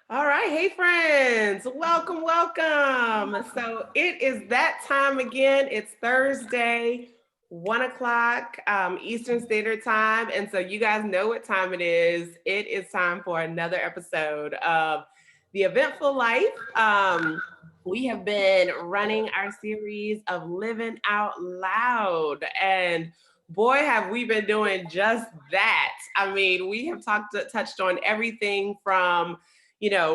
All right. Hey, friends. Welcome, welcome. So it is that time again. It's Thursday, 1 o'clock Eastern Standard Time. And so you guys know what time it is. It is time for another episode of The Eventful Life. We have been running our series of Living Out Loud. And boy, have we been doing just that. I mean, we have touched on everything from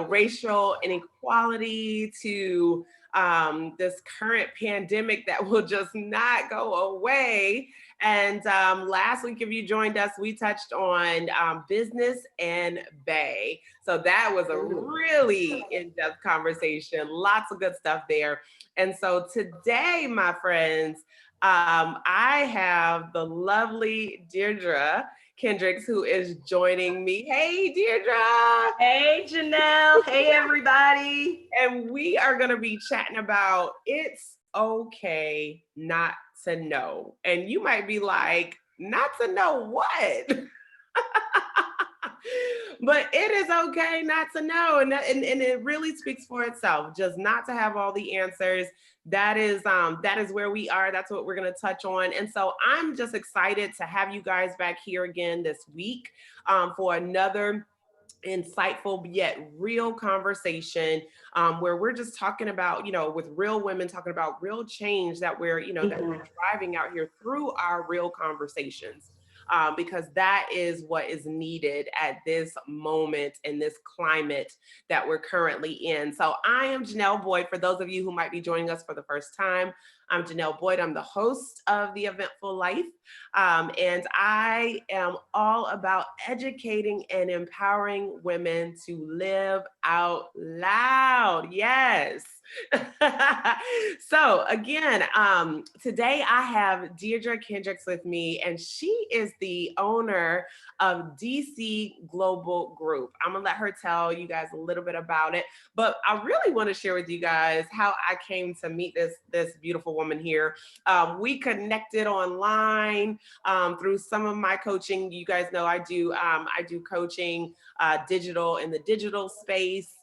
racial inequality to this current pandemic that will just not go away. And last week, if you joined us, we touched on business and Bay. So that was a really in depth conversation, lots of good stuff there. And so today, my friends, I have the lovely Deirdra Kendrix, who is joining me. Hey, Deirdre. Hey, Janelle. Hey, everybody. And we are going to be chatting about it's okay not to know. And you might be like, not to know what? But it is okay not to know. And it really speaks for itself, just not to have all the answers. That is where we are. That's what we're going to touch on. And so I'm just excited to have you guys back here again this week for another insightful yet real conversation where we're just talking about, with real women, talking about real change that we're driving out here through our real conversations. Because that is what is needed at this moment in this climate that we're currently in. So I am Janelle Boyd. For those of you who might be joining us for the first time, I'm Janelle Boyd. I'm the host of The Eventful Life. And I am all about educating and empowering women to live out loud. Yes. So again, today I have Deirdra Kendrix with me, and she is the owner of DC Global Group. I'm gonna let her tell you guys a little bit about it, but I really want to share with you guys how I came to meet this beautiful woman here. We connected online through some of my coaching. You guys know I do coaching digital in the digital space.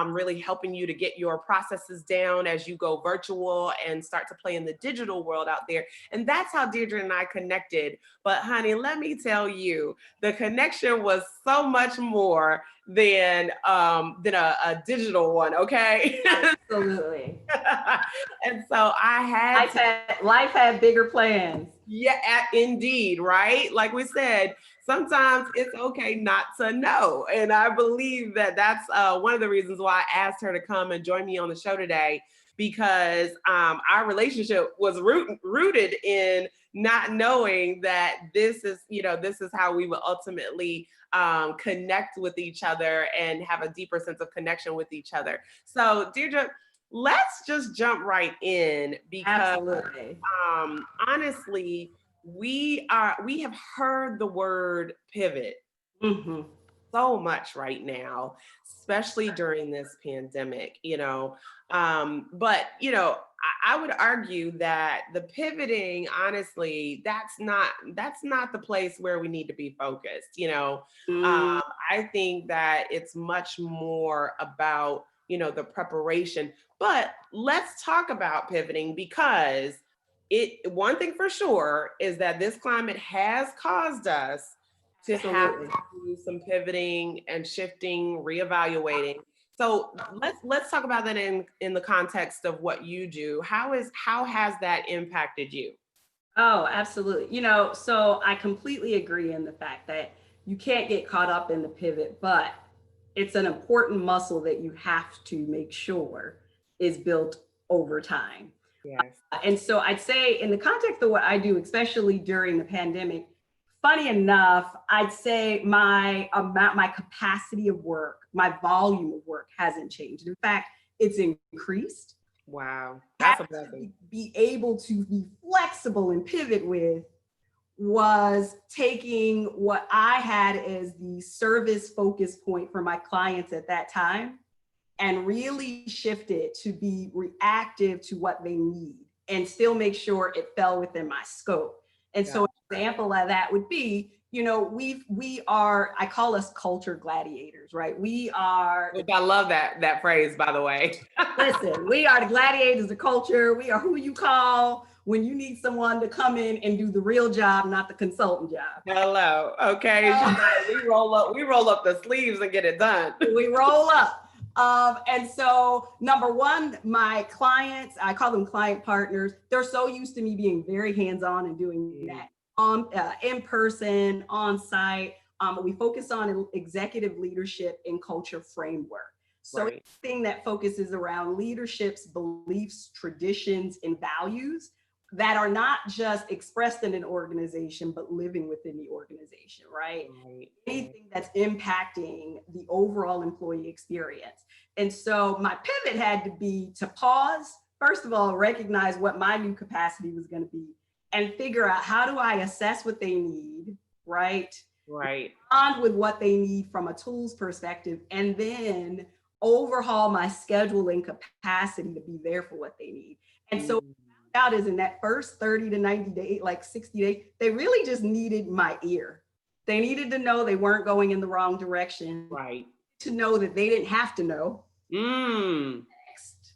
Really helping you to get your processes down as you go virtual and start to play in the digital world out there. And that's how Deirdra and I connected. But honey, let me tell you, the connection was so much more than a digital one, okay? Absolutely. And so I had Life had bigger plans. yeah, indeed, right? Like we said, sometimes it's okay not to know. And I believe that that's one of the reasons why I asked her to come and join me on the show today, because our relationship was rooted in not knowing that this is how we will ultimately connect with each other and have a deeper sense of connection with each other. So, Deirdre, let's just jump right in because Absolutely. honestly, we have heard the word pivot hmm so much right now, especially during this pandemic, but I would argue that the pivoting, honestly, that's not the place where we need to be focused. mm I think that it's much more about the preparation. But let's talk about pivoting, because it one thing for sure is that this climate has caused us to have Absolutely. to do some pivoting and shifting, reevaluating. So let's talk about that in the context of what you do. How has that impacted you? Oh, absolutely. So I completely agree in the fact that you can't get caught up in the pivot, but it's an important muscle that you have to make sure is built over time. Yes. And so I'd say, in the context of what I do, especially during the pandemic, funny enough, I'd say my capacity of work, my volume of work hasn't changed. In fact, it's increased. Wow. That's a Having blessing. to be able to be flexible and pivot with was taking what I had as the service focus point for my clients at that time and really shift it to be reactive to what they need and still make sure it fell within my scope. And so an example of that would be, we are, I call us culture gladiators, right? We are. Which I love that phrase, by the way. Listen, we are the gladiators of culture. We are who you call when you need someone to come in and do the real job, not the consultant job. Hello. Okay. We roll up the sleeves and get it done. We roll up. And so number one, my clients, I call them client partners. They're so used to me being very hands-on and doing that in person, on site. We focus on executive leadership and culture framework. So anything that focuses around leadership's beliefs, traditions, and values that are not just expressed in an organization, but living within the organization, right? Anything that's impacting the overall employee experience. And so my pivot had to be to pause, first of all, recognize what my new capacity was going to be, and figure out how do I assess what they need, right? Respond with what they need from a tools perspective, and then overhaul my schedule and capacity to be there for what they need. And so out is in that first 30 to 90 days, like 60 days, they really just needed my ear. They needed to know they weren't going in the wrong direction. To know that they didn't have to know. Next,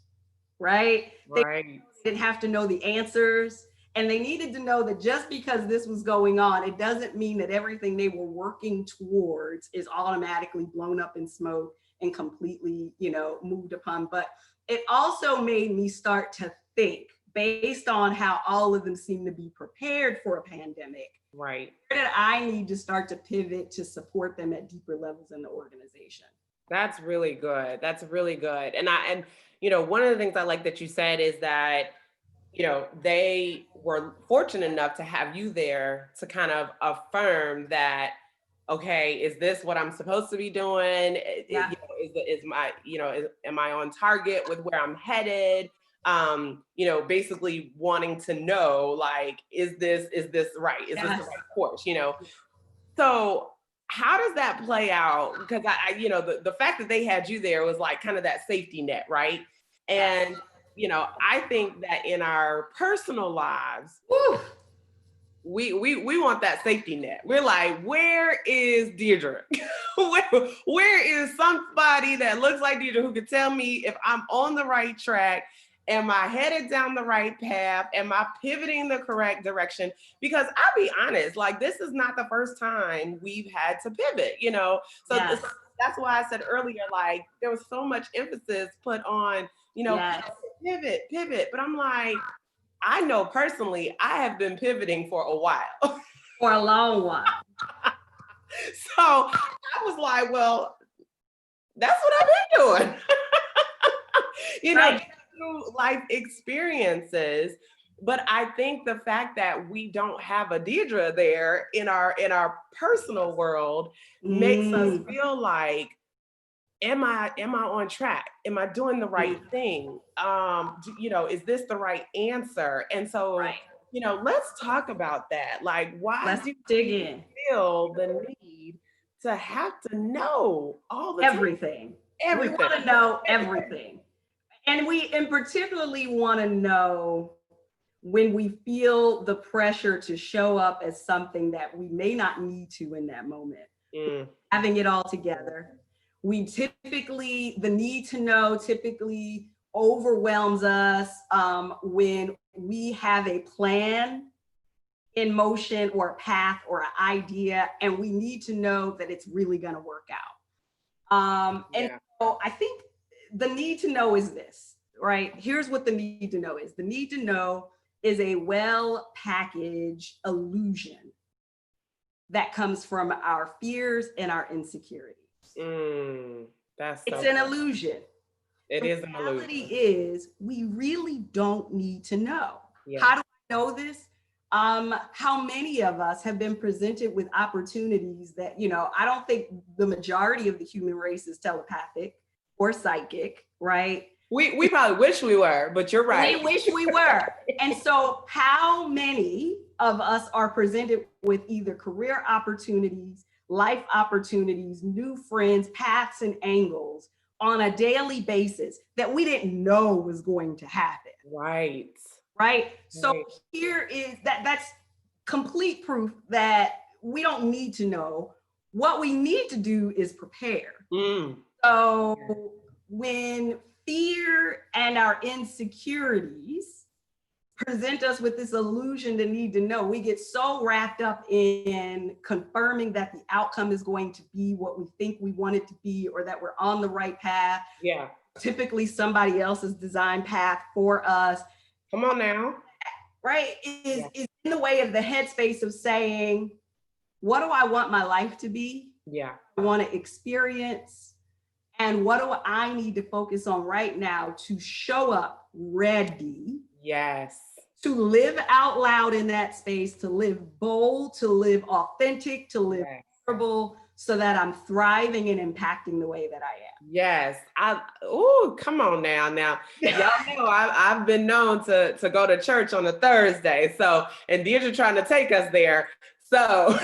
right? They didn't have to know the answers. And they needed to know that just because this was going on, it doesn't mean that everything they were working towards is automatically blown up in smoke and completely, moved upon. But it also made me start to think, based on how all of them seem to be prepared for a pandemic, where did I need to start to pivot to support them at deeper levels in the organization? That's really good. That's really good. And one of the things I like that you said is that, they were fortunate enough to have you there to kind of affirm that, okay, is this what I'm supposed to be doing? Am I on target with where I'm headed? Basically wanting to know, like, is this right? Is this the right course? So how does that play out? Because the fact that they had you there was like kind of that safety net, right? And I think that in our personal lives, we want that safety net. We're like, where is Deirdra? where is somebody that looks like Deirdra who could tell me if I'm on the right track? Am I headed down the right path? Am I pivoting the correct direction? Because I'll be honest, like, this is not the first time we've had to pivot, So that's why I said earlier, like, there was so much emphasis put on, pivot. But I'm like, I know personally, I have been pivoting for a while. For a long while. So I was like, well, that's what I've been doing. Through life experiences. But I think the fact that we don't have a Deirdra there in our personal world makes us feel like, am I on track? Am I doing the right thing? Is this the right answer? And so, let's talk about that. Like, why do you feel the need to have to know all the everything? We want to know everything. And we particularly want to know when we feel the pressure to show up as something that we may not need to in that moment. Having it all together. The need to know typically overwhelms us when we have a plan in motion or a path or an idea, and we need to know that it's really going to work out. So I think the need to know is this, right? Here's what the need to know is. The need to know is a well-packaged illusion that comes from our fears and our insecurities. It's an illusion. It is an illusion. The reality is we really don't need to know. How do I know this? How many of us have been presented with opportunities that, I don't think the majority of the human race is telepathic or psychic, right? We probably wish we were, but you're right. We wish we were. And so how many of us are presented with either career opportunities, life opportunities, new friends, paths and angles on a daily basis that we didn't know was going to happen? Right. So here is that's complete proof that we don't need to know. What we need to do is prepare. So when fear and our insecurities present us with this illusion to need to know, we get so wrapped up in confirming that the outcome is going to be what we think we want it to be, or that we're on the right path. Yeah. Typically somebody else's design path for us. Come on now. Right? Is in the way of the headspace of saying, what do I want my life to be? Yeah. I want to experience. And what do I need to focus on right now to show up ready? Yes. To live out loud in that space, to live bold, to live authentic, to live vulnerable, so that I'm thriving and impacting the way that I am. Yes. Come on now. Y'all know I've been known to go to church on a Thursday. So, and Deirdra trying to take us there. So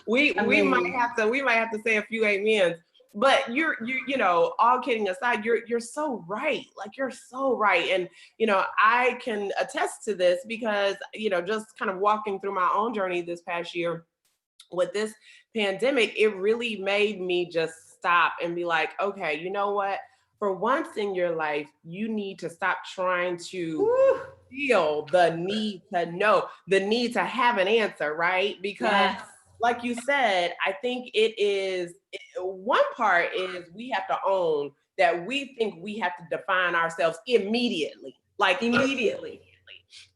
we might have to say a few amens. But you know, all kidding aside, you're so right. Like, you're so right. And, you know, I can attest to this because, you know, just kind of walking through my own journey this past year with this pandemic, it really made me just stop and be like, okay, you know what? For once in your life, you need to stop trying to feel the need to know, the need to have an answer, right? Because like you said, I think one part is we have to own that we think we have to define ourselves immediately, like immediately.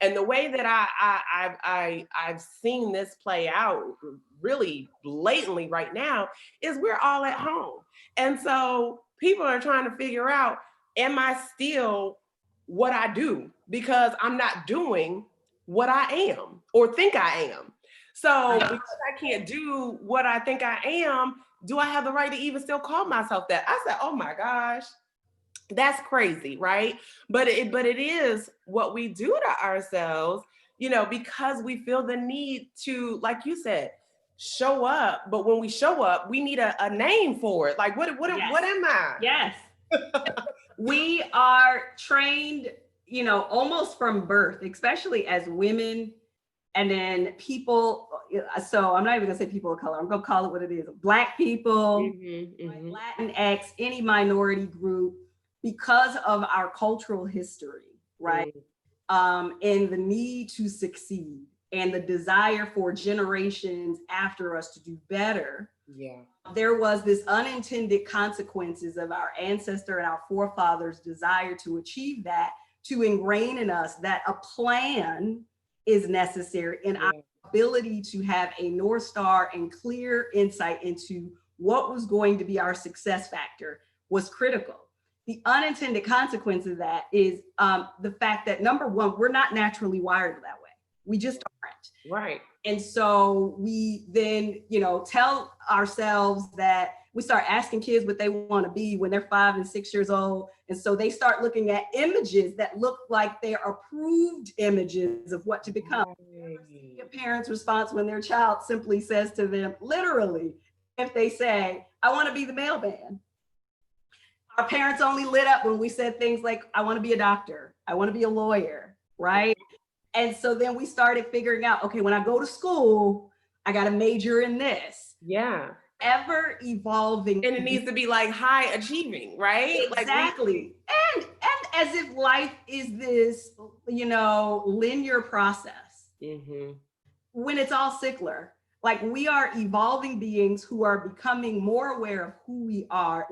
And the way that I've seen this play out really blatantly right now is we're all at home. And so people are trying to figure out, am I still what I do? Because I'm not doing what I am or think I am. So because I can't do what I think I am, do I have the right to even still call myself that? I said, oh my gosh, that's crazy, right? But it is what we do to ourselves, you know, because we feel the need to, like you said, show up. But when we show up, we need a name for it. Like, what am I? Yes. We are trained, you know, almost from birth, especially as women. And then people, so I'm not even gonna say people of color, I'm gonna call it what it is. Black people, Latinx, any minority group, because of our cultural history, right? And the need to succeed and the desire for generations after us to do better. Yeah. There was this unintended consequences of our ancestor and our forefathers' desire to achieve that, to ingrain in us that a plan is necessary, and our ability to have a North Star and clear insight into what was going to be our success factor was critical. The unintended consequence of that is the fact that, number one, we're not naturally wired that way. We just aren't. Right. And so we then, you know, tell ourselves that we start asking kids what they want to be when they're 5 and 6 years old. And so they start looking at images that look like they're approved images of what to become. Right. A parent's response when their child simply says to them, literally, if they say, I want to be the mailman. Our parents only lit up when we said things like, I want to be a doctor. I want to be a lawyer, right? And so then we started figuring out, okay, when I go to school, I got to major in this. Yeah. Ever evolving. And it needs to be like high achieving, right? Exactly. And as if life is this, you know, linear process. When it's all cyclical. Like, we are evolving beings who are becoming more aware of who we are.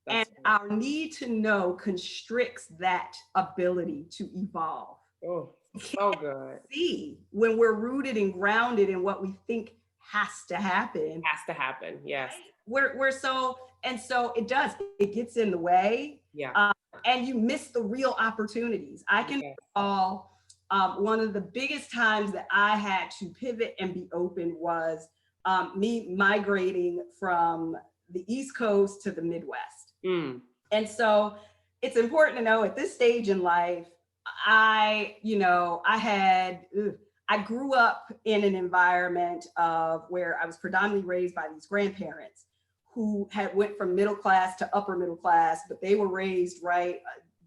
And our need to know constricts that ability to evolve. Oh, so good. See, when we're rooted and grounded in what we think has to happen. Has to happen, yes. Right? We're so, and so it does, it gets in the way. Yeah. And you miss the real opportunities. I can recall one of the biggest times that I had to pivot and be open was me migrating from the East Coast to the Midwest. And so it's important to know at this stage in life, I grew up in an environment of where I was predominantly raised by these grandparents who had went from middle class to upper middle class, but they were raised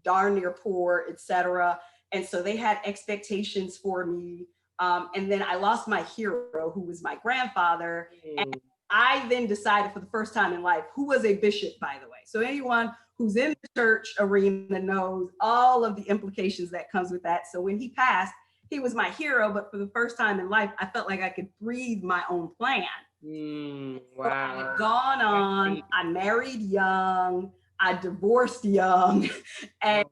darn near poor, et cetera. And so they had expectations for me And then I lost my hero, who was my grandfather. And Mm. I then decided for the first time in life, who was a bishop, by the way. So anyone who's in the church arena knows all of the implications that comes with that. So when he passed, he was my hero, but for the first time in life, I felt like I could breathe my own plan. So I Wow. had gone on, I married young, I divorced young, and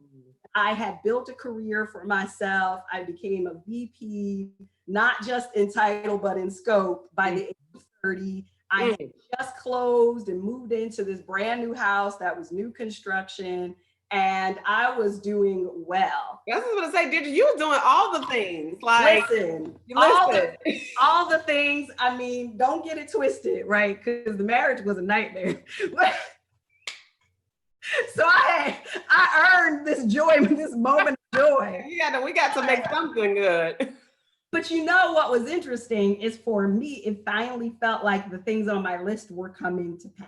I had built a career for myself. I became a VP, not just in title, but in scope by the age of 30. I had just closed and moved into this brand new house that was new construction, and I was doing well. I was going to say, Deirdra, you were doing all the things. Like, Listen, listen. all the things, I mean, don't get it twisted, right? Because the marriage was a nightmare. So I earned this joy, this moment of joy. We got to make something good. But you know what was interesting is, for me, it finally felt like the things on my list were coming to pass.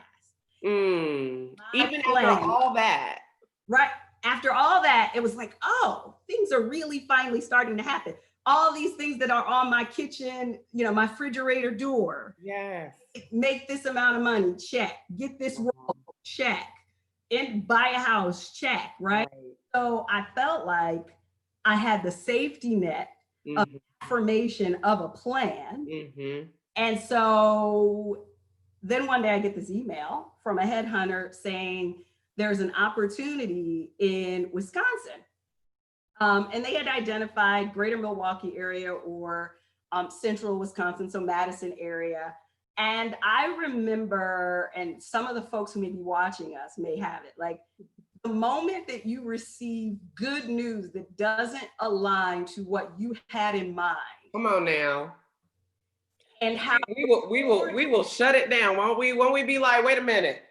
Even after all that. Right. After all that, it was like, oh, things are really finally starting to happen. All these things that are on my kitchen, my refrigerator door. Yes. Make this amount of money, check. Get this role, check. And buy a house, check, right? So I felt like I had the safety net of affirmation of a plan. And so then one day I get this email from a headhunter saying there's an opportunity in Wisconsin. And they had identified greater Milwaukee area or central Wisconsin, so Madison area. And I remember, and some of the folks who may be watching us may have it, like the moment that you receive good news that doesn't align to what you had in mind. Come on now. And how we will shut it down. Won't we be like, wait a minute,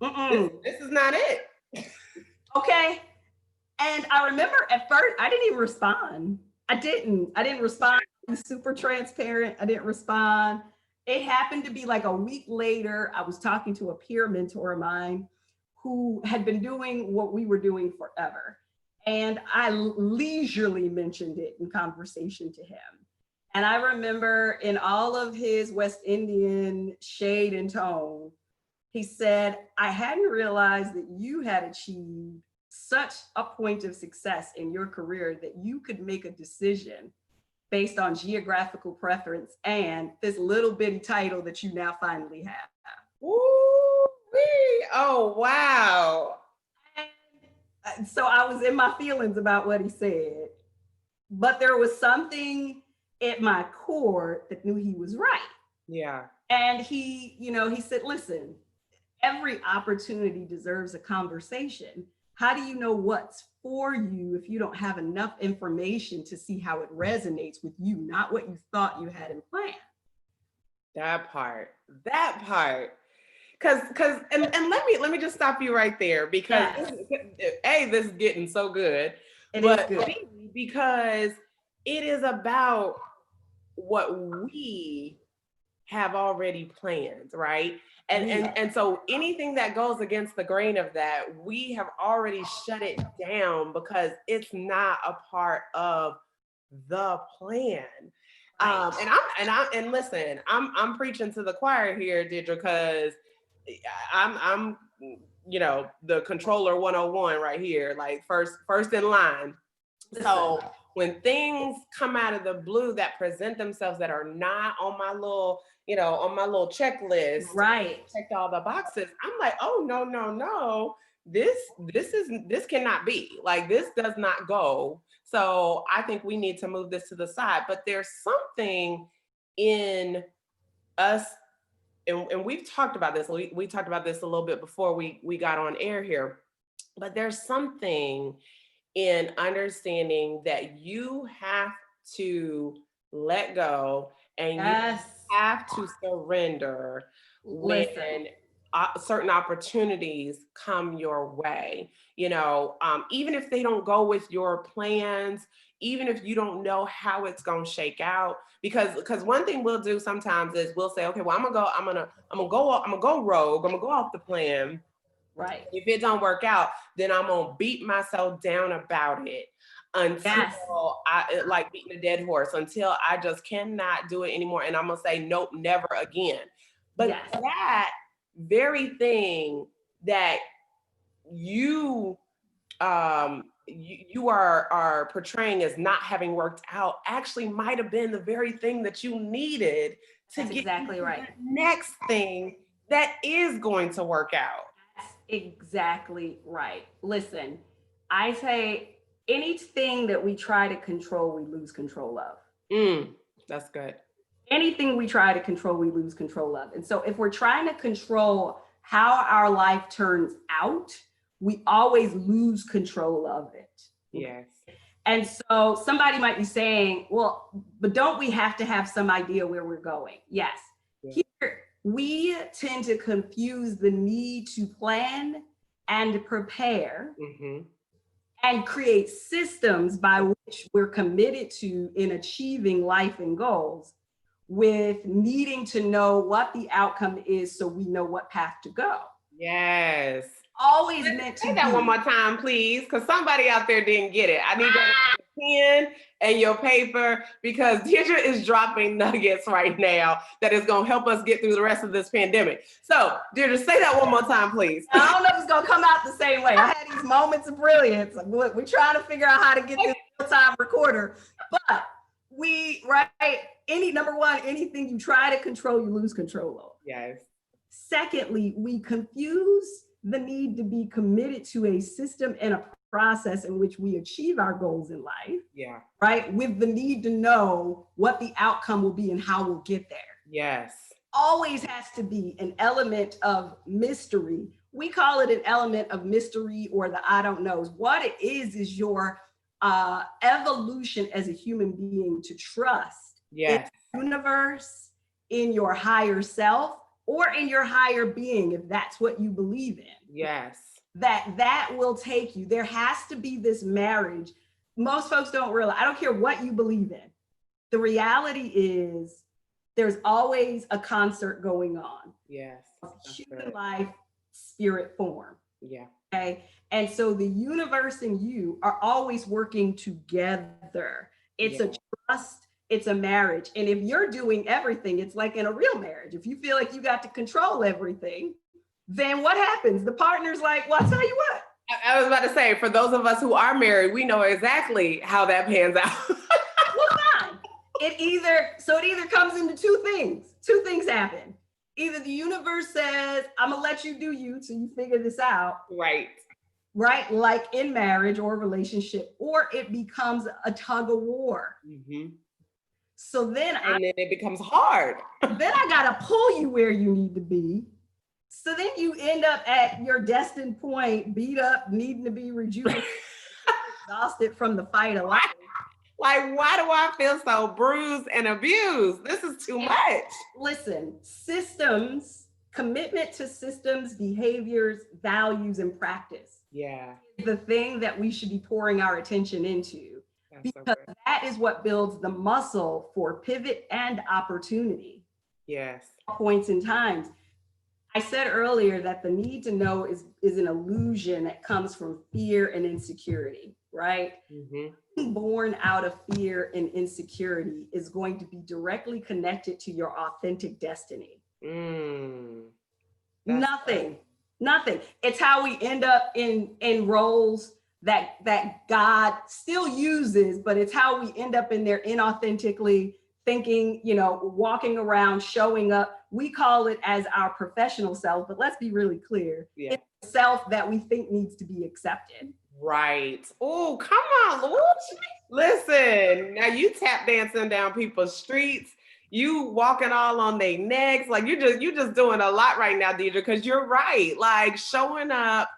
this is not it. Okay. And I remember at first, I didn't even respond. I didn't respond. I was super transparent. I didn't respond. It happened to be like a week later, I was talking to a peer mentor of mine who had been doing what we were doing forever. And I leisurely mentioned it in conversation to him. And I remember, in all of his West Indian shade and tone, he said, I hadn't realized that you had achieved such a point of success in your career that you could make a decision based on geographical preference and this little bitty title that you now finally have. Ooh-wee. Oh, wow. And so I was in my feelings about what he said, but there was something at my core that knew he was right. Yeah. And he said, listen, every opportunity deserves a conversation. How do you know what's for you if you don't have enough information to see how it resonates with you, not what you thought you had in plan? That part. Cause let me just stop you right there, because this is getting so good. It is good. Because it is about what we have already planned, right? And so anything that goes against the grain of that, we have already shut it down because it's not a part of the plan. And listen, I'm preaching to the choir here, Deirdra, because I'm the controller 101 right here, like first in line. So when things come out of the blue that present themselves that are not on my little, on my little checklist, right, checked all the boxes, I'm like, oh no, this cannot be, like, this does not go. So I think we need to move this to the side. But there's something in us, and we've talked about this. We talked about this a little bit before we got on air here, but there's something in understanding that you have to let go and you have to surrender when certain opportunities come your way. Even if they don't go with your plans, even if you don't know how it's going to shake out, because one thing we'll do sometimes is we'll say, okay, well, I'm gonna go rogue, I'm gonna go off the plan. Right. If it don't work out, then I'm gonna beat myself down about it. until I like beating a dead horse, until I just cannot do it anymore. And I'm gonna say, nope, never again. But that very thing that you you are portraying as not having worked out actually might have been the very thing that you needed to get exactly right. The next thing that is going to work out. That's exactly right. Listen, I say anything that we try to control, we lose control of. That's good. Anything we try to control, we lose control of. And so if we're trying to control how our life turns out, we always lose control of it. Yes. And so somebody might be saying, well, but don't we have to have some idea where we're going? Yes. Yeah. Here, we tend to confuse the need to plan and prepare and create systems by which we're committed to in achieving life and goals with needing to know what the outcome is so we know what path to go. Yes. Always meant to say that one more time, please, because somebody out there didn't get it. I need your pen and your paper, because Deirdra is dropping nuggets right now that is going to help us get through the rest of this pandemic. So, Deirdra, say that one more time, please. I don't know if it's going to come out the same way. I had these moments of brilliance. We're trying to figure out how to get this real-time recorder, but number one, anything you try to control, you lose control of. Yes. Secondly, we confuse the need to be committed to a system and a process in which we achieve our goals in life. Yeah. Right? With the need to know what the outcome will be and how we'll get there. Yes. Always has to be an element of mystery. We call it an element of mystery, or the I don't knows. What it is your evolution as a human being to trust in the universe, in your higher self, or in your higher being, if that's what you believe in. Yes. That will take you. There has to be this marriage. Most folks don't realize, I don't care what you believe in. The reality is there's always a concert going on. Yes. Human life, spirit form. Yeah. Okay. And so the universe and you are always working together. It's a trust. It's a marriage. And if you're doing everything, it's like in a real marriage. If you feel like you got to control everything, then what happens? The partner's like, well, I'll tell you what. I was about to say, for those of us who are married, we know exactly how that pans out. Well, fine. It either comes into two things. Two things happen. Either the universe says, I'm gonna let you do you till you figure this out. Right. Right, like in marriage or relationship, or it becomes a tug of war. So then it becomes hard. Then I gotta pull you where you need to be. So then you end up at your destined point, beat up, needing to be rejuvenated, exhausted from the fight of life. Like, why do I feel so bruised and abused? This is too much. Listen, systems, commitment to systems, behaviors, values, and practice. Yeah. The thing that we should be pouring our attention into. Because that is what builds the muscle for pivot and opportunity. Yes. Points in times. I said earlier that the need to know is an illusion that comes from fear and insecurity, right? Born out of fear and insecurity is going to be directly connected to your authentic destiny. Nothing. It's how we end up in roles that God still uses, but it's how we end up in there inauthentically thinking, walking around, showing up. We call it as our professional self, but let's be really clear. Yeah. It's the self that we think needs to be accepted. Right. Oh, come on, Lord. Listen, now you tap dancing down people's streets. You walking all on their necks. Like you're just doing a lot right now, Deirdra, because you're right. Like showing up,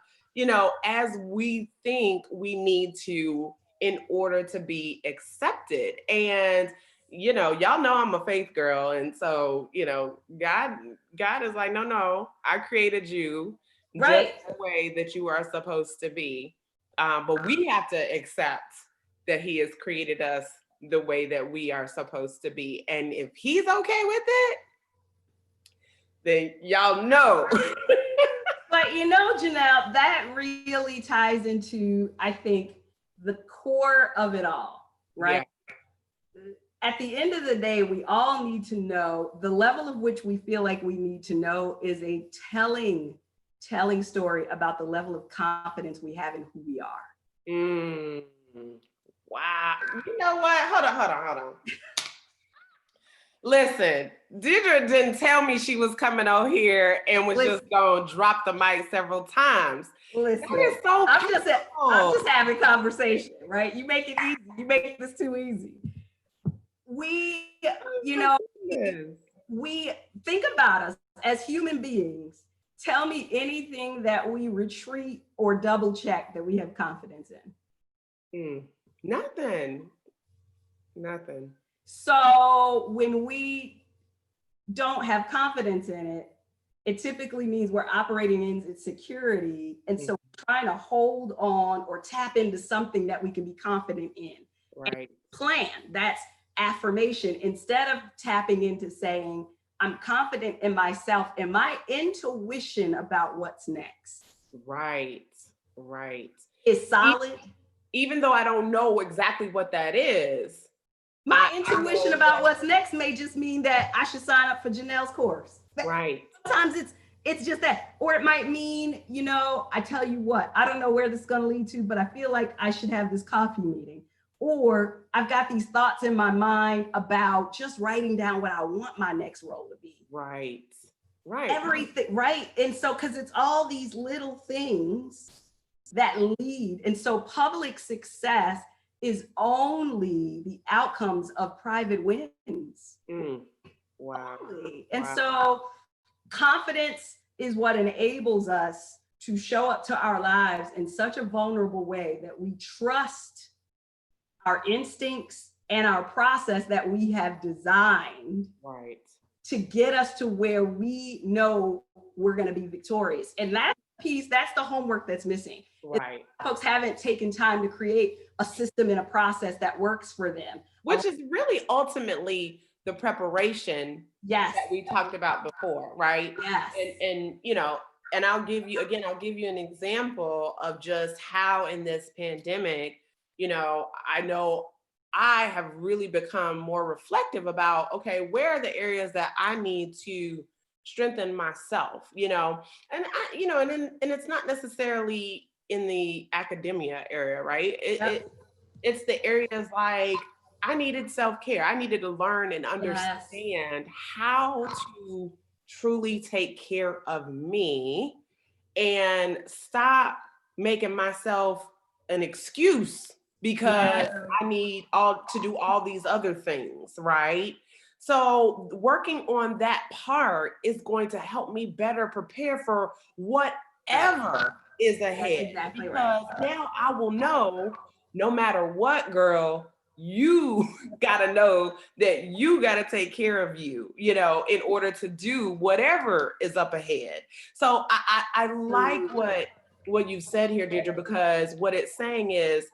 as we think we need to in order to be accepted. And, y'all know I'm a faith girl. And so, God is like, no, I created you just the way that you are supposed to be. But we have to accept that he has created us the way that we are supposed to be. And if he's okay with it, then y'all know. But Janelle, that really ties into, I think, the core of it all, right? Yeah. At the end of the day, we all need to know the level of which we feel like we need to know is a telling story about the level of confidence we have in who we are. Wow. You know what? Hold on. Listen, Deirdra didn't tell me she was coming on here and was just going to drop the mic several times. Listen, so I'm just having conversation, right? You make it easy. You make this too easy. We think about us as human beings. Tell me anything that we retreat or double check that we have confidence in. Nothing. So when we don't have confidence in it, it typically means we're operating in insecurity. And so we're trying to hold on or tap into something that we can be confident in. Right. Plan, that's affirmation. Instead of tapping into saying, I'm confident in myself and my intuition about what's next. Right. Is solid. Even though I don't know exactly what that is. My intuition about what's next may just mean that I should sign up for Janelle's course. Right. Sometimes it's just that. Or it might mean, I tell you what, I don't know where this is going to lead to, but I feel like I should have this coffee meeting. Or I've got these thoughts in my mind about just writing down what I want my next role to be. Right. Everything, right? And so, because it's all these little things that lead. And so public success is only the outcomes of private wins. Wow. And so confidence is what enables us to show up to our lives in such a vulnerable way that we trust our instincts and our process that we have designed to get us to where we know we're going to be victorious. And that piece, that's the homework that's missing. Right. Folks haven't taken time to create a system and a process that works for them. Which is really ultimately the preparation that we talked about before, right? Yes. And I'll give you an example of just how in this pandemic, I know I have really become more reflective about, okay, where are the areas that I need to strengthen myself, and it's not necessarily in the academia area, right? It's the areas like I needed self-care. I needed to learn and understand how to truly take care of me and stop making myself an excuse because I need to do all these other things, right? So working on that part is going to help me better prepare for whatever is ahead. That's exactly because now I will know, no matter what, girl, you gotta know that you gotta take care of you, in order to do whatever is up ahead. So I like what you said here, Deirdra, because what it's saying is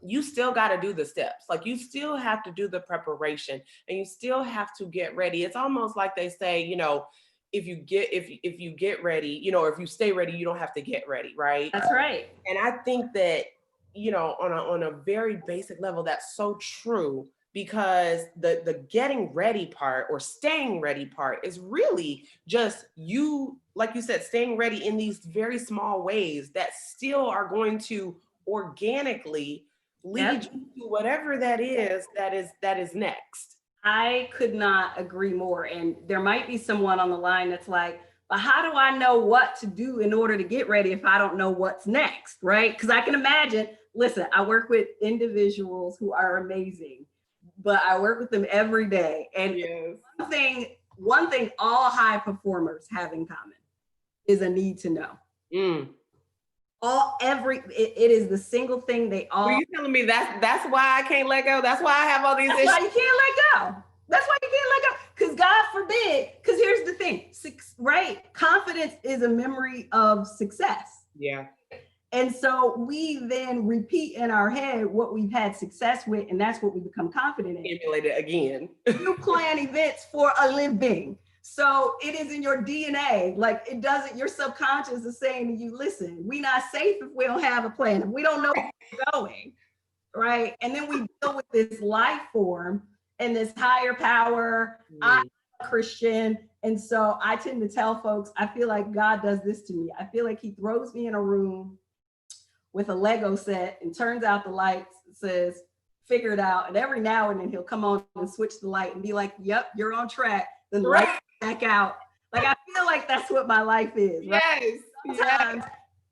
you still got to do the steps. Like you still have to do the preparation and you still have to get ready. It's almost like they say, if you get ready, or if you stay ready, you don't have to get ready, right? That's right. And I think that, on a very basic level, that's so true, because the getting ready part or staying ready part is really just you, like you said, staying ready in these very small ways that still are going to organically lead you to whatever that is next. I could not agree more. And there might be someone on the line that's like, but how do I know what to do in order to get ready if I don't know what's next, right? Because I can imagine, listen, I work with individuals who are amazing, but I work with them every day. And one thing all high performers have in common is a need to know. It is the single thing they all. Were you telling me that's why I can't let go? That's why I have all these issues. That's why you can't let go. That's why you can't let go. Because God forbid, because here's the thing, right? Confidence is a memory of success. Yeah. And so we then repeat in our head what we've had success with, and that's what we become confident in. Emulate it again. You plan events for a living. So it is in your DNA. Like it doesn't, your subconscious is saying to you, listen, we're not safe if we don't have a plan. If we don't know where we're going. right? And then we deal with this life form and this higher power. I'm a Christian. And so I tend to tell folks, I feel like God does this to me. I feel like he throws me in a room with a Lego set and turns out the lights, says, figure it out. And every now and then he'll come on and switch the light and be like, yep, you're on track. Then light back out. Like, I feel like that's what my life is. Right? Yes. Sometimes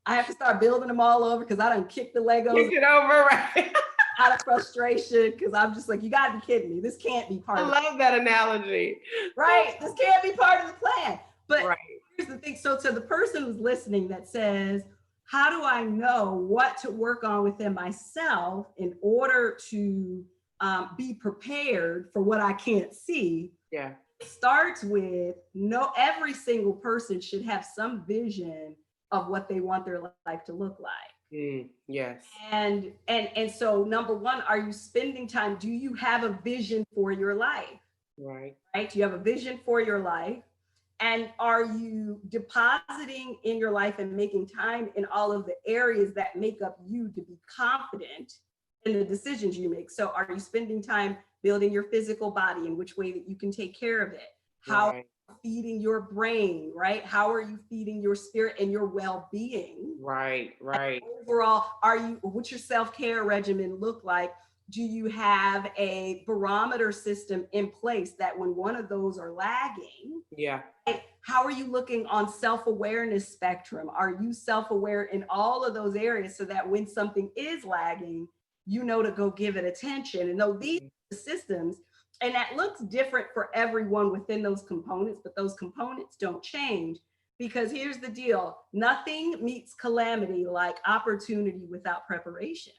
I have to start building them all over because I done kicked the Legos. Kick it over, right? Out of frustration, because I'm just like, you gotta be kidding me. This can't be part of I love that analogy. right. This can't be part of the plan. But right. Here's the thing. So to the person who's listening that says, how do I know what to work on within myself in order to be prepared for what I can't see? Yeah. It starts with every single person should have some vision of what they want their life to look like. Yes. And so number one, are you spending time? Do you have a vision for your life? Right. Right. Do you have a vision for your life? And are you depositing in your life and making time in all of the areas that make up you to be confident in the decisions you make? So are you spending time building your physical body in which way that you can take care of it? How are you feeding your brain, right? How are you feeding your spirit and your well-being? Right. And overall, what's your self-care regimen look like? Do you have a barometer system in place that when one of those are lagging? Yeah. How are you looking on self-awareness spectrum? Are you self-aware in all of those areas so that when something is lagging, you know to go give it attention? And though these systems, and that looks different for everyone within those components, but those components don't change, because here's the deal. Nothing meets calamity like opportunity without preparation.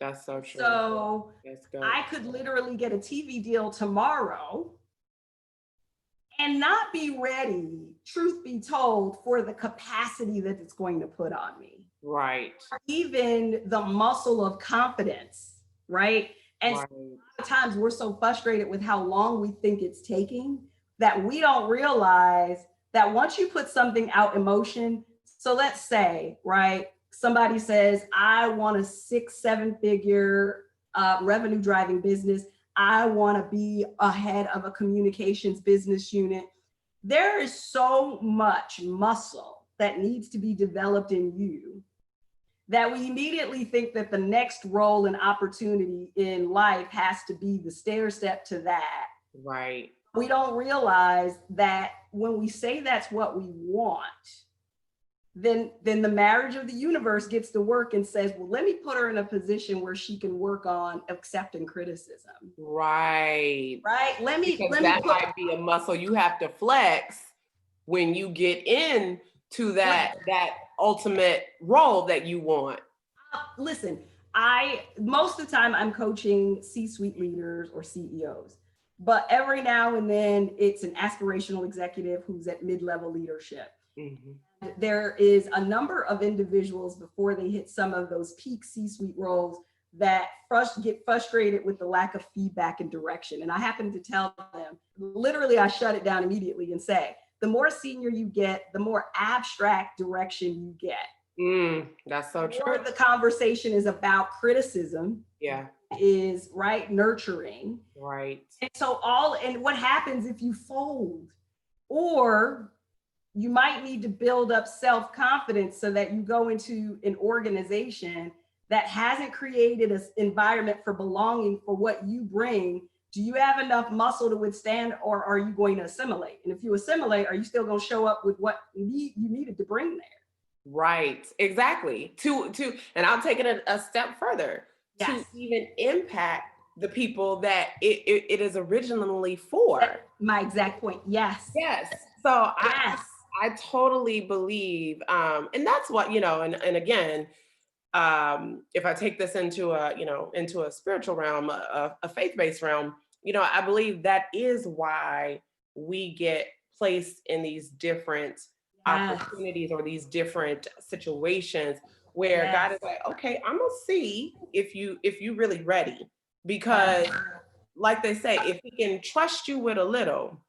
That's so true. So I could literally get a TV deal tomorrow and not be ready, truth be told, for the capacity that it's going to put on me. Right. Or even the muscle of confidence, right? And so a lot of times we're so frustrated with how long we think it's taking that we don't realize that once you put something out in motion, so let's say, right, somebody says, I want a 6-7 figure revenue driving business. I want to be ahead of a communications business unit. There is so much muscle that needs to be developed in you that we immediately think that the next role and opportunity in life has to be the stair step to that. Right. We don't realize that when we say that's what we want, then the marriage of the universe gets to work and says, well, let me put her in a position where she can work on accepting criticism. Right. Let me that might be a muscle you have to flex when you get into that ultimate role that you want. Listen, most of the time I'm coaching C-suite leaders or CEOs, but every now and then it's an aspirational executive who's at mid-level leadership. Mm-hmm. There is a number of individuals before they hit some of those peak C-suite roles that get frustrated with the lack of feedback and direction. And I happen to tell them, literally, I shut it down immediately and say, the more senior you get, the more abstract direction you get. That's so true. The conversation is about criticism. Yeah. Is right, nurturing. Right. And so and what happens if you fold? Or you might need to build up self-confidence so that you go into an organization that hasn't created an environment for belonging for what you bring. Do you have enough muscle to withstand, or are you going to assimilate? And if you assimilate, are you still going to show up with what you needed to bring there? Right, exactly. And I'll take it a step further. Yes. To even impact the people that it is originally for. That's my exact point. Yes. Yes. So yes. I totally believe, and that's what, and again, if I take this into a spiritual realm, a faith-based realm, I believe that is why we get placed in these different opportunities or these different situations where God is like, okay, I'm gonna see if you really ready, because like they say, if he can trust you with a little,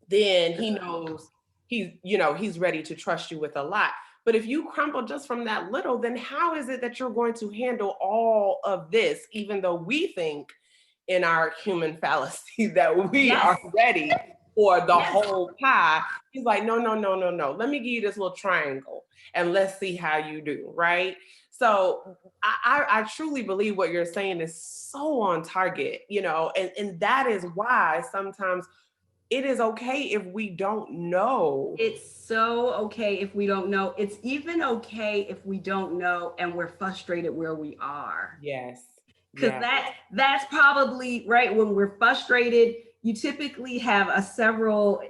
then he knows he's ready to trust you with a lot. But if you crumble just from that little, then how is it that you're going to handle all of this, even though we think in our human fallacy that we Yes. are ready for the Yes. whole pie? He's like, no, no, no, no, no. Let me give you this little triangle and let's see how you do, right? So I truly believe what you're saying is so on target, and that is why sometimes it is okay if we don't know. It's so okay if we don't know. It's even okay if we don't know and we're frustrated where we are. Yes. Because that's probably right. When we're frustrated, you typically have several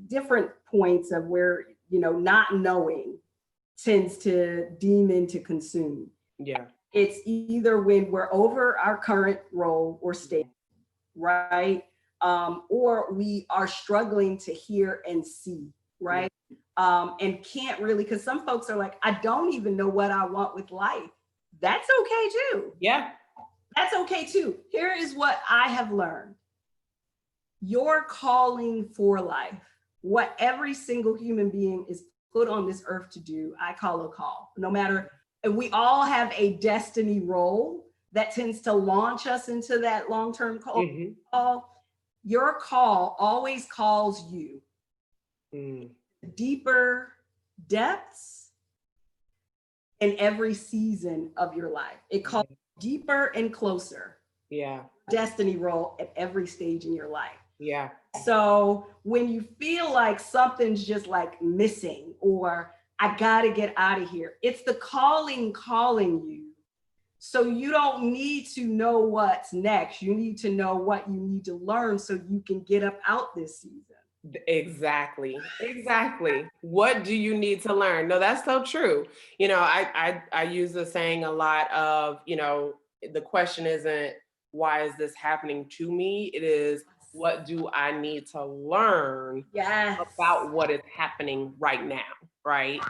different points of where, not knowing tends to deem into consume. Yeah. It's either when we're over our current role or state, right? Or we are struggling to hear and see, right? And can't really, because some folks are like, I don't even know what I want with life. That's okay too. Yeah. That's okay too. Here is what I have learned. Your calling for life, what every single human being is put on this earth to do, I call a call. No matter, and we all have a destiny role that tends to launch us into that long-term call. Mm-hmm. Your call always calls you. Deeper depths in every season of your life. It calls deeper and closer. Yeah. Destiny role at every stage in your life. Yeah. So when you feel like something's just like missing or I gotta get out of here, it's the calling you. So you don't need to know what's next. You need to know what you need to learn so you can get up out this season. Exactly. What do you need to learn? No, that's so true. I use the saying a lot of, the question isn't why is this happening to me? It is what do I need to learn about what is happening right now, right?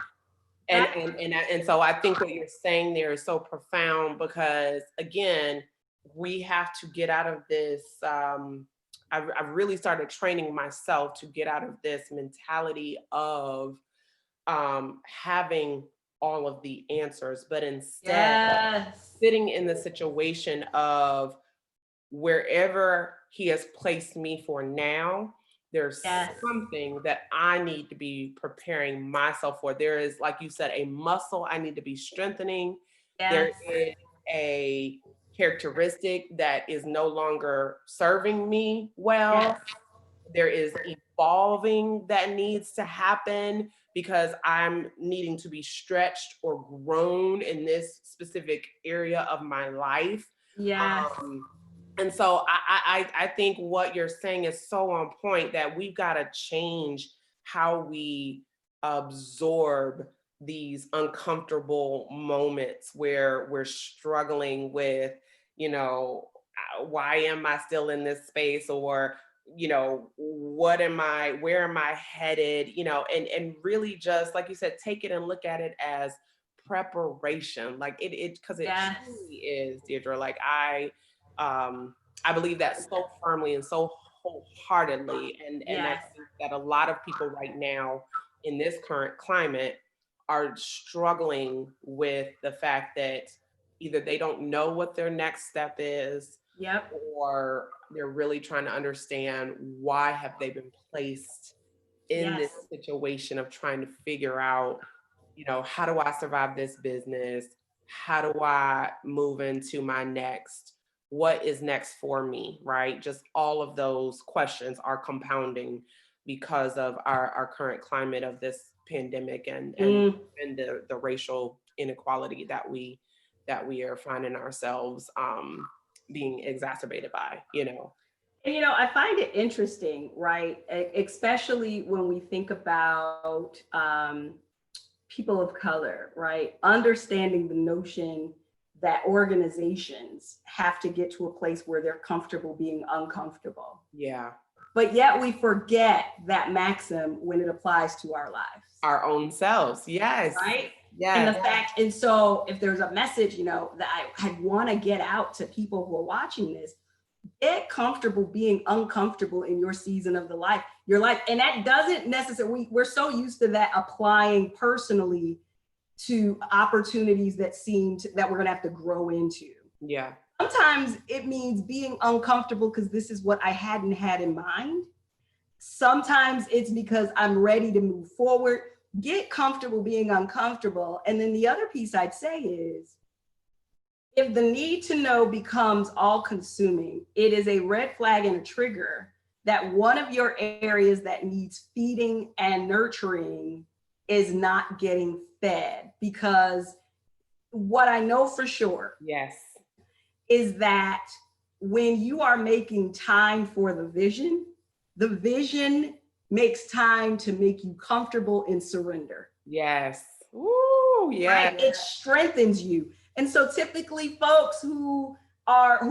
And so I think what you're saying there is so profound because again, we have to get out of this. I've really started training myself to get out of this mentality of having all of the answers, but instead sitting in the situation of wherever he has placed me for now, there's something that I need to be preparing myself for. There is, like you said, a muscle I need to be strengthening. There is a characteristic that is no longer serving me well. There is evolving that needs to happen because I'm needing to be stretched or grown in this specific area of my life. And so I think what you're saying is so on point that we've got to change how we absorb these uncomfortable moments where we're struggling with, why am I still in this space? Or, where am I headed? And really just, like you said, take it and look at it as preparation. Like because it truly is, Deirdra. Like I believe that so firmly and so wholeheartedly. And I think that a lot of people right now in this current climate are struggling with the fact that either they don't know what their next step is, or they're really trying to understand why have they been placed in this situation of trying to figure out, how do I survive this business? How do I move into my next? What is next for me, right? Just all of those questions are compounding because of our current climate of this pandemic and the racial inequality that we are finding ourselves being exacerbated by, And I find it interesting, right? Especially when we think about people of color, right? Understanding the notion that organizations have to get to a place where they're comfortable being uncomfortable. Yeah. But yet we forget that maxim when it applies to our lives. Our own selves. Yes. Right? Yes. And the fact, and so if there's a message, that I want to get out to people who are watching this, get comfortable being uncomfortable in your season of your life. And that doesn't necessarily, we're so used to that applying personally to opportunities that that we're going to have to grow into. Yeah. Sometimes it means being uncomfortable because this is what I hadn't had in mind. Sometimes it's because I'm ready to move forward. Get comfortable being uncomfortable. And then the other piece I'd say is, if the need to know becomes all consuming, it is a red flag and a trigger that one of your areas that needs feeding and nurturing is not getting fed. Because what I know for sure, yes, is that when you are making time for the vision makes time to make you comfortable in surrender. Yes. Ooh, yeah. Right? It strengthens you. And so typically folks who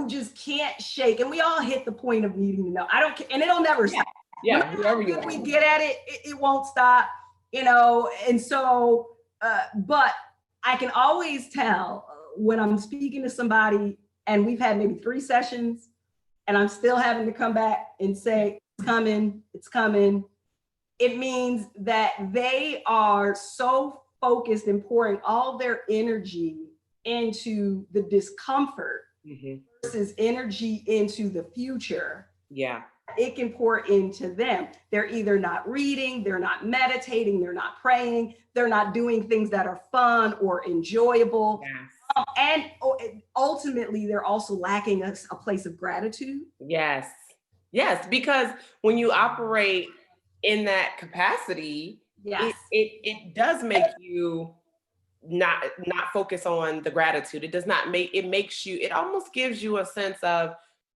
just can't shake, and we all hit the point of needing to know. I don't care, and it'll never stop. Yeah, whoever you If are. we get at it, it won't stop, you know. And so, but I can always tell when I'm speaking to somebody and we've had maybe 3 sessions and I'm still having to come back and say, it's coming. It means that they are so focused and pouring all their energy into the discomfort versus energy into the future. Yeah. It can pour into them. They're either not reading, they're not meditating, they're not praying, they're not doing things that are fun or enjoyable. Yes. And ultimately, they're also lacking a place of gratitude. Yes. Yes, because when you operate in that capacity, yes, it does make you not focus on the gratitude. It does not makes you, it almost gives you a sense of,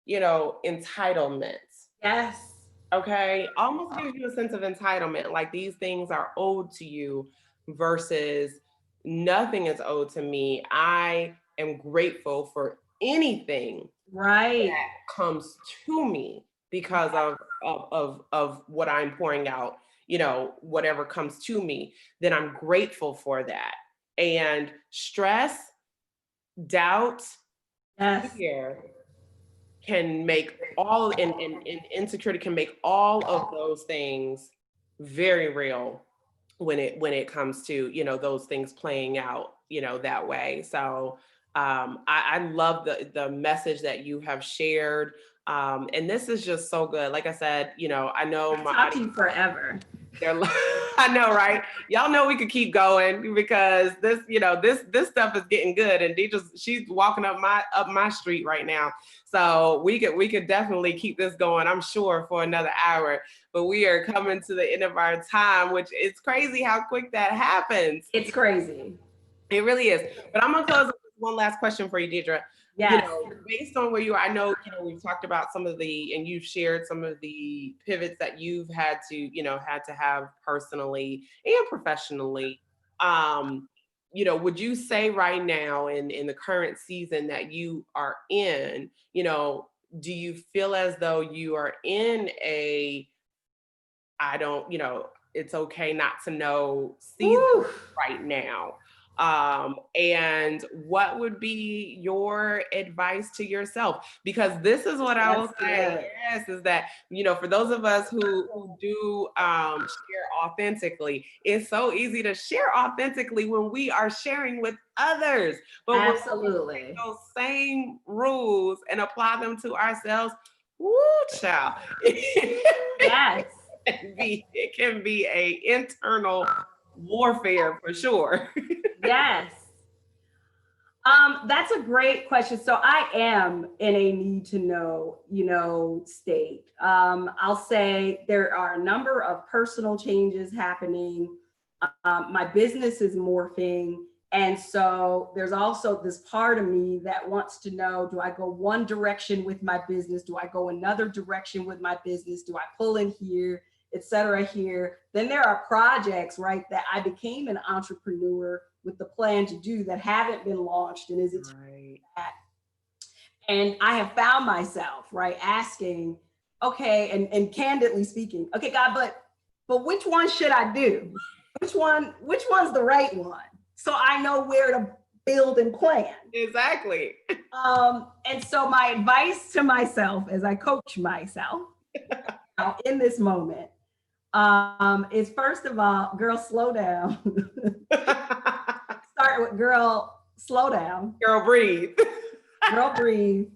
entitlement. Yes. Okay. Almost gives you a sense of entitlement. Like these things are owed to you versus nothing is owed to me. I am grateful for anything right that comes to me because of what I'm pouring out, whatever comes to me, then I'm grateful for that. And stress, doubt, fear can make all, and insecurity can make all of those things very real when it comes to, those things playing out, that way. So I love the message that you have shared. And this is just so good. Like I said, I know my talk to you forever. I know, right? Y'all know we could keep going because this, this stuff is getting good, and she's walking up my street right now. So we could definitely keep this going, I'm sure, for another hour. But we are coming to the end of our time, which is crazy how quick that happens. It's crazy. It really is. But I'm gonna close with one last question for you, Deirdra. Yes. Based on where you are, I know, we've talked about some of and you've shared some of the pivots that you've had to have personally and professionally. Would you say right now in the current season that you are in, do you feel as though you are in it's okay not to know season right now? And what would be your advice to yourself? Because this is what I will say, is that, for those of us who do share authentically, it's so easy to share authentically when we are sharing with others. But absolutely, when we take those same rules and apply them to ourselves, woo, child. Yes. It can be a internal warfare for sure. Yes. That's a great question. So I am in a need to know, state. I'll say there are a number of personal changes happening. My business is morphing. And so there's also this part of me that wants to know, do I go one direction with my business? Do I go another direction with my business? Do I pull in here, et cetera, here? Then there are projects, right, that I became an entrepreneur with the plan to do that haven't been launched, and is it right? And I have found myself, right, asking, okay, and candidly speaking, okay, God, but which one should I do? Which one's the right one? So I know where to build and plan. Exactly. And so my advice to myself as I coach myself in this moment is, first of all, girl, slow down. start with girl, slow down. Girl, breathe. Girl, breathe.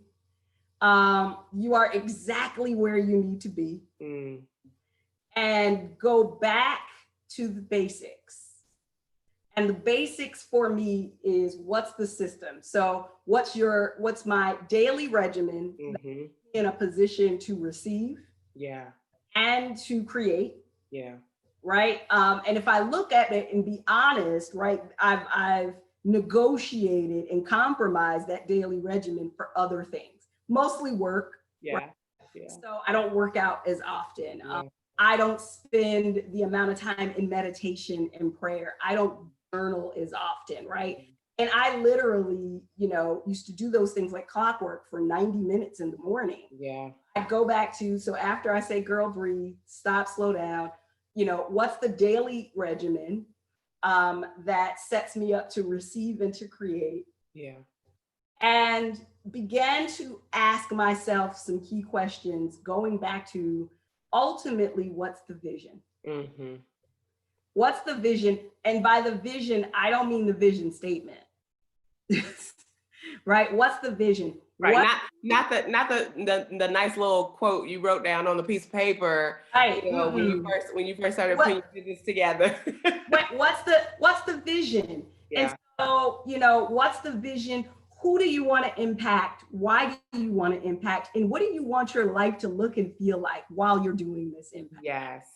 You are exactly where you need to be. Mm. And go back to the basics. And the basics for me is, what's the system? So what's my daily regimen Mm-hmm. in a position to receive Yeah. and to create? Yeah. Right. And if I look at it and be honest, right, I've negotiated and compromised that daily regimen for other things, mostly work. Yeah. Right? Yeah. So I don't work out as often. Yeah. I don't spend the amount of time in meditation and prayer. I don't journal as often, right? And I literally, used to do those things like clockwork for 90 minutes in the morning. Yeah. I go back to, so after I say, girl, breathe, stop, slow down, what's the daily regimen that sets me up to receive and to create? Yeah. And began to ask myself some key questions, going back to ultimately, what's the vision? Mm-hmm. What's the vision? And by the vision, I don't mean the vision statement. Right? What's the vision? Right. Not the nice little quote you wrote down on the piece of paper. Right. When you first started putting your business together. What's the vision? Yeah. And so, what's the vision? Who do you want to impact? Why do you want to impact? And what do you want your life to look and feel like while you're doing this impact? Yes.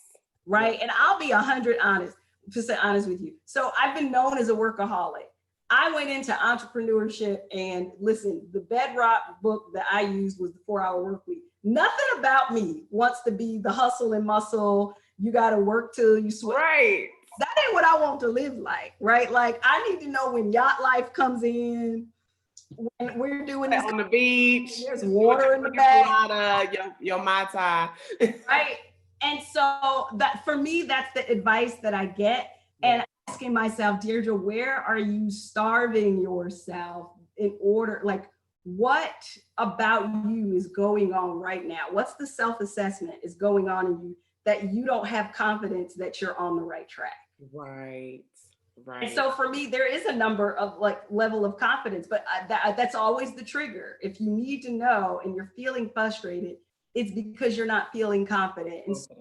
Right. Yes. And I'll be 100 honest, to say honest with you. So I've been known as a workaholic. I went into entrepreneurship, and listen, the bedrock book that I used was the 4-Hour Workweek. Nothing about me wants to be the hustle and muscle. You got to work till you sweat. Right. That ain't what I want to live like, right? Like, I need to know when yacht life comes in, when we're doing this on the beach. There's water in the bag. Your Mai Tai. Right. And so that, for me, that's the advice that I get. And asking myself, Deirdra, where are you starving yourself in order? Like, what about you is going on right now? What's the self-assessment is going on in you that you don't have confidence that you're on the right track? Right. Right. And so for me, there is a number of level of confidence, but that's always the trigger. If you need to know and you're feeling frustrated, it's because you're not feeling confident. And so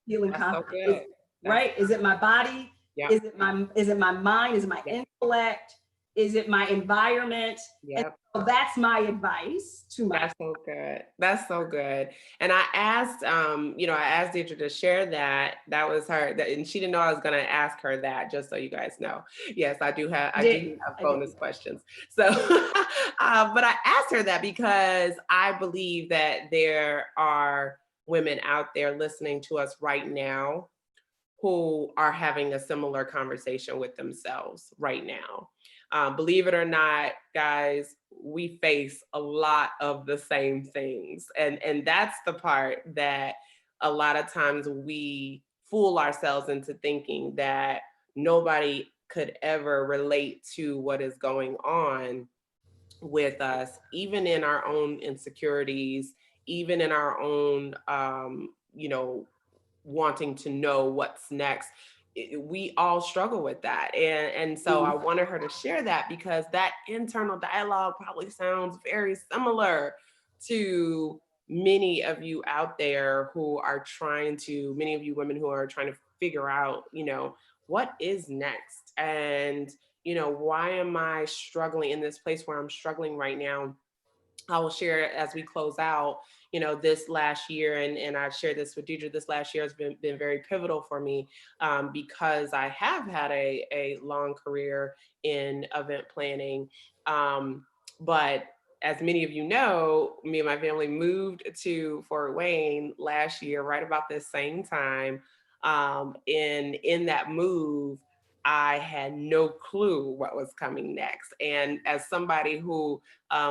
feeling confident, right? Is it my body? Yep. Is it my mind? Is it my intellect? Is it my environment? Yep. So that's my advice to my. That's so good. That's so good. And I asked, I asked Deirdra to share that. That was her, and she didn't know I was going to ask her that. Just so you guys know. Yes, I do have bonus questions. So, but I asked her that because I believe that there are women out there listening to us right now who are having a similar conversation with themselves right now. Believe it or not, guys, we face a lot of the same things. And that's the part that a lot of times we fool ourselves into thinking that nobody could ever relate to what is going on with us, even in our own insecurities, even in our own, wanting to know what's next. We all struggle with that. And so I wanted her to share that because that internal dialogue probably sounds very similar to many of you out there who are many of you women who are trying to figure out, what is next? And, why am I struggling in this place where I'm struggling right now? I will share as we close out, this last year, and I shared this with Deirdra, this last year has been very pivotal for me because I have had a long career in event planning. But as many of you know, me and my family moved to Fort Wayne last year, right about this same time. In that move, I had no clue what was coming next. And as somebody who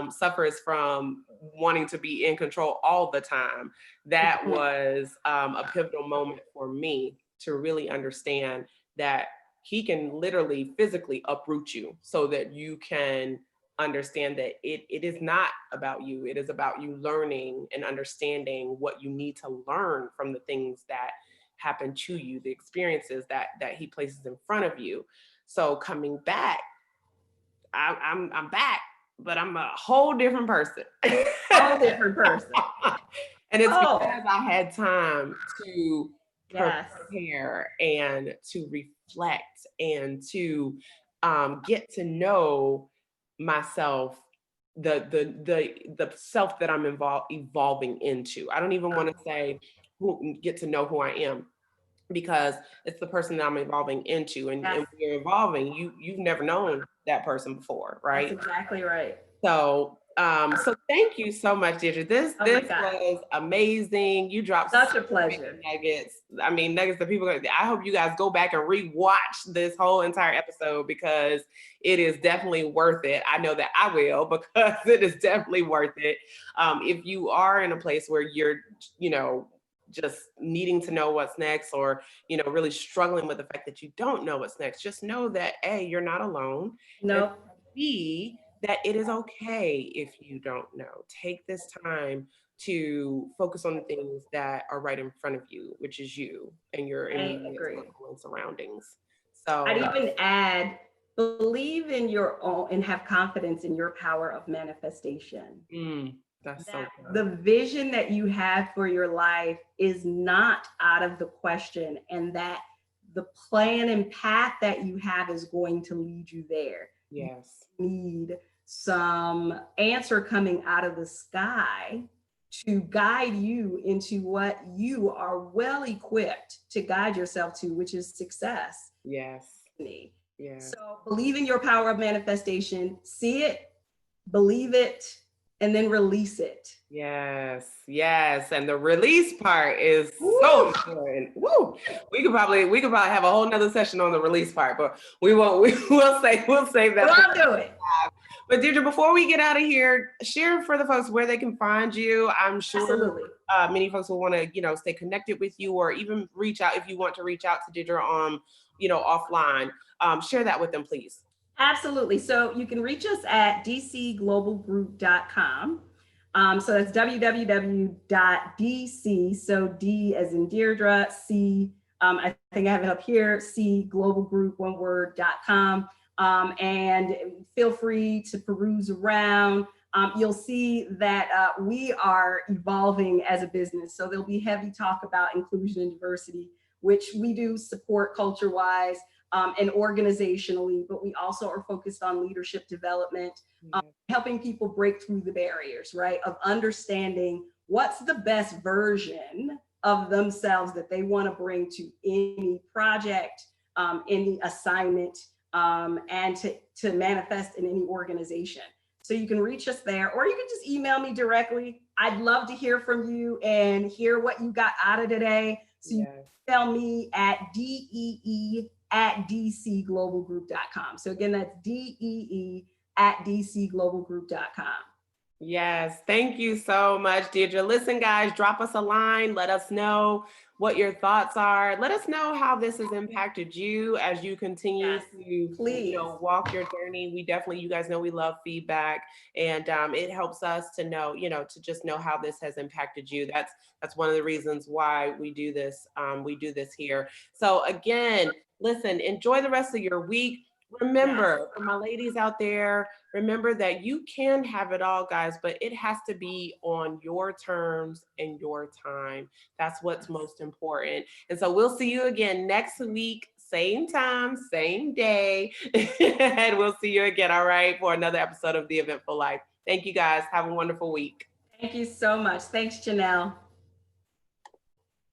suffers from wanting to be in control all the time, that was a pivotal moment for me to really understand that he can literally physically uproot you so that you can understand that it is not about you. It is about you learning and understanding what you need to learn from the things that happen to you, the experiences that he places in front of you. So coming back, I'm back, but I'm a whole different person. Whole different person. And it's Oh, because I had time to yes. prepare and to reflect and to get to know myself, the self that I'm evolving into. I don't even want to say get to know who I am, because it's the person that I'm evolving into. And Yes, when you're evolving, you've never known that person before, that's right? exactly right. So thank you so much, Deirdra. This Oh my this God. was amazing. You dropped Such a so many pleasure. nuggets. I mean, nuggets that people. I hope you guys go back and rewatch this whole entire episode, because it is definitely worth it. I know that I will, because it is definitely worth it. If you are in a place where you're, just needing to know what's next, or really struggling with the fact that you don't know what's next, just know that A, you're not alone, and Nope. B, that it is okay if you don't know. Take this time to focus on the things that are right in front of you, which is you and your I immediate agree. circle and surroundings. I'd So, even add, believe in your own and have confidence in your power of manifestation. that's so That good. the vision that you have for your life is not out of the question, and that the plan and path that you have is going to lead you there. Yes. You need some answer coming out of the sky to guide you into what you are well equipped to guide yourself to, which is success. Yes. Yes. So believe in your power of manifestation, see it, believe it, and then release it. Yes, yes, and the release part is so Woo! important. Woo! We could probably have a whole nother session on the release part, but we won't. We'll save that. I'll do it. But Deirdra, before we get out of here, share for the folks where they can find you. I'm sure Absolutely. many folks will want to stay connected with you, or even reach out if you want to reach out to Deirdra on offline. Share that with them, please. Absolutely. So you can reach us at dcglobalgroup.com. So that's www.dc. So D as in Deirdre, C, I think I have it up here, C Global Group, one word.com. And feel free to peruse around. You'll see that we are evolving as a business. So there'll be heavy talk about inclusion and diversity, which we do support culture-wise. And organizationally, but we also are focused on leadership development, helping people break through the barriers, right? Of understanding what's the best version of themselves that they want to bring to any project, any assignment, and to manifest in any organization. So you can reach us there, or you can just email me directly. I'd love to hear from you and hear what you got out of today. So you can email me at DEE@dcglobalgroup.com. So again, that's DEE@dcglobalgroup.com. Yes, thank you so much, Deirdra. Listen, guys, drop us a line. Let us know what your thoughts are. Let us know how this has impacted you as you continue to please. Walk your journey. We definitely, you guys know, we love feedback, and it helps us to know, to just know how this has impacted you. That's one of the reasons why we do this. We do this here. So again, listen, enjoy the rest of your week. Remember, for my ladies out there, remember that you can have it all, guys, but it has to be on your terms and your time. That's what's most important. And so we'll see you again next week, same time, same day. And we'll see you again, all right, for another episode of The Eventful Life. Thank you, guys. Have a wonderful week. Thank you so much. Thanks, Janelle.